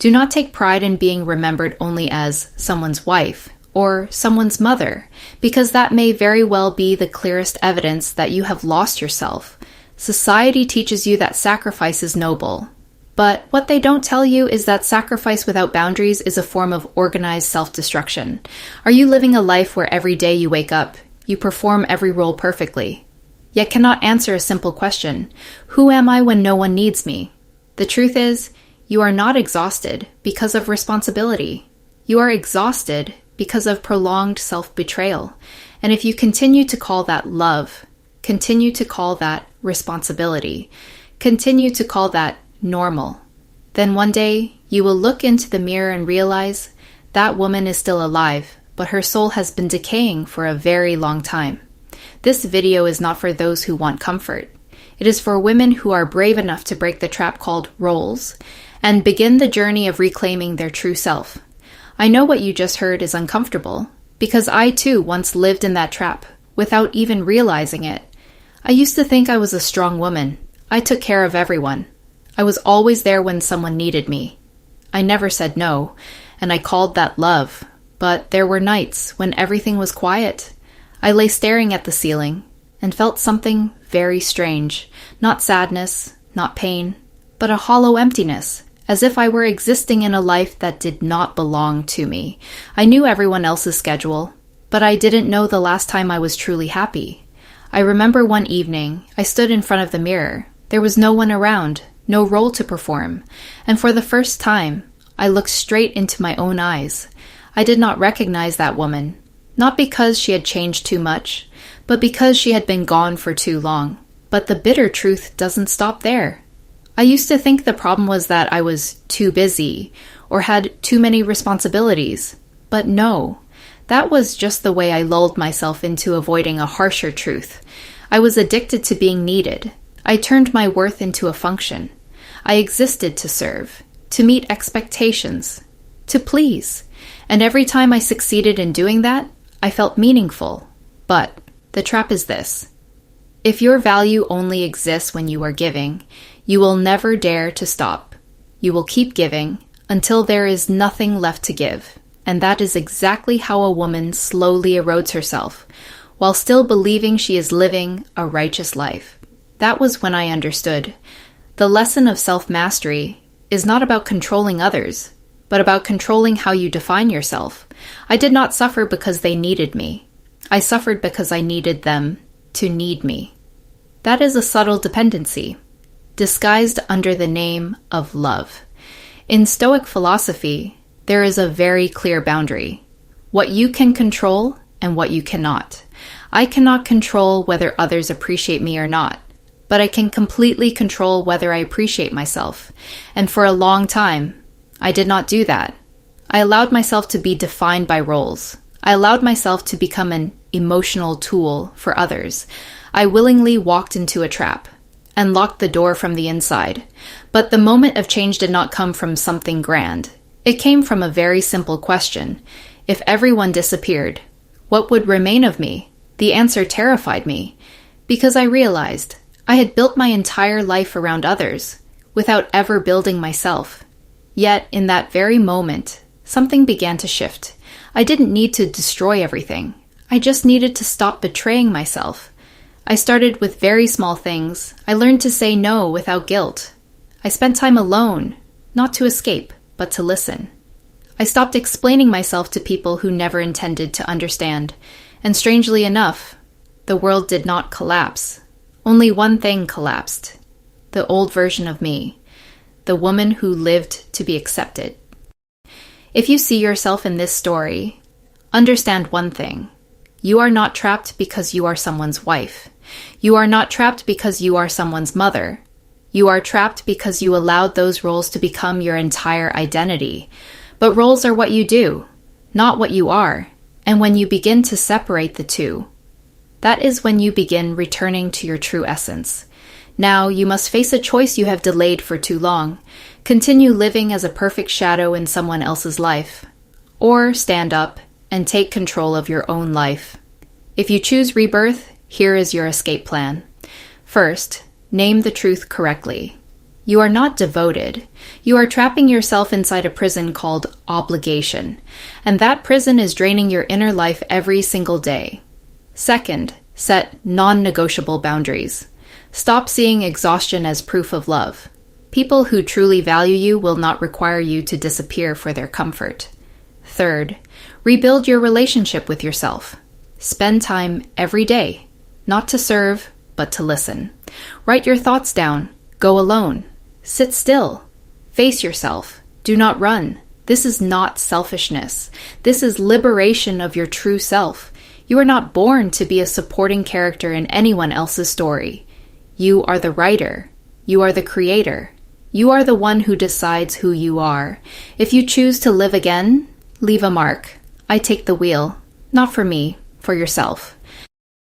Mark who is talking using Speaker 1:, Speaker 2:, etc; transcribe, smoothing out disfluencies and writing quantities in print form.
Speaker 1: Do not take pride in being remembered only as someone's wife or someone's mother, because that may very well be the clearest evidence that you have lost yourself. Society teaches you that sacrifice is noble. But what they don't tell you is that sacrifice without boundaries is a form of organized self-destruction. Are you living a life where every day you wake up, you perform every role perfectly, yet cannot answer a simple question: who am I when no one needs me? The truth is, you are not exhausted because of responsibility. You are exhausted because of prolonged self-betrayal. And if you continue to call that love, continue to call that responsibility, continue to call that normal, then one day you will look into the mirror and realize that woman is still alive, but her soul has been decaying for a very long time. This video is not for those who want comfort. It is for women who are brave enough to break the trap called roles and begin the journey of reclaiming their true self. I know what you just heard is uncomfortable, because I too once lived in that trap without even realizing it. I used to think I was a strong woman. I took care of everyone. I was always there when someone needed me. I never said no, and I called that love. But there were nights when everything was quiet. I lay staring at the ceiling and felt something very strange. Not sadness, not pain, but a hollow emptiness, as if I were existing in a life that did not belong to me. I knew everyone else's schedule, but I didn't know the last time I was truly happy. I remember one evening, I stood in front of the mirror. There was no one around, no role to perform, and for the first time, I looked straight into my own eyes. I did not recognize that woman, not because she had changed too much, but because she had been gone for too long. But the bitter truth doesn't stop there. I used to think the problem was that I was too busy or had too many responsibilities. But no, that was just the way I lulled myself into avoiding a harsher truth. I was addicted to being needed. I turned my worth into a function. I existed to serve, to meet expectations, to please. And every time I succeeded in doing that, I felt meaningful. But the trap is this: if your value only exists when you are giving, you will never dare to stop. You will keep giving until there is nothing left to give. And that is exactly how a woman slowly erodes herself, while still believing she is living a righteous life. That was when I understood. The lesson of self-mastery is not about controlling others, but about controlling how you define yourself. I did not suffer because they needed me. I suffered because I needed them to need me. That is a subtle dependency, disguised under the name of love. In Stoic philosophy, there is a very clear boundary: what you can control and what you cannot. I cannot control whether others appreciate me or not, but I can completely control whether I appreciate myself. And for a long time, I did not do that. I allowed myself to be defined by roles. I allowed myself to become an emotional tool for others. I willingly walked into a trap and locked the door from the inside. But the moment of change did not come from something grand. It came from a very simple question. If everyone disappeared, what would remain of me? The answer terrified me, because I realized I had built my entire life around others without ever building myself. Yet, in that very moment, something began to shift. I didn't need to destroy everything. I just needed to stop betraying myself. I started with very small things. I learned to say no without guilt. I spent time alone, not to escape, but to listen. I stopped explaining myself to people who never intended to understand. And strangely enough, the world did not collapse. Only one thing collapsed: the old version of me, the woman who lived to be accepted. If you see yourself in this story, understand one thing. You are not trapped because you are someone's wife. You are not trapped because you are someone's mother. You are trapped because you allowed those roles to become your entire identity. But roles are what you do, not what you are. And when you begin to separate the two, that is when you begin returning to your true essence. Now you must face a choice you have delayed for too long. Continue living as a perfect shadow in someone else's life, or stand up and take control of your own life. If you choose rebirth, here is your escape plan. First, name the truth correctly. You are not devoted. You are trapping yourself inside a prison called obligation, and that prison is draining your inner life every single day. Second, set non-negotiable boundaries. Stop seeing exhaustion as proof of love. People who truly value you will not require you to disappear for their comfort. Third, rebuild your relationship with yourself. Spend time every day, not to serve, but to listen. Write your thoughts down. Go alone. Sit still. Face yourself. Do not run. This is not selfishness. This is liberation of your true self. You are not born to be a supporting character in anyone else's story. You are the writer. You are the creator. You are the one who decides who you are. If you choose to live again, leave a mark. I take the wheel. Not for me, for yourself.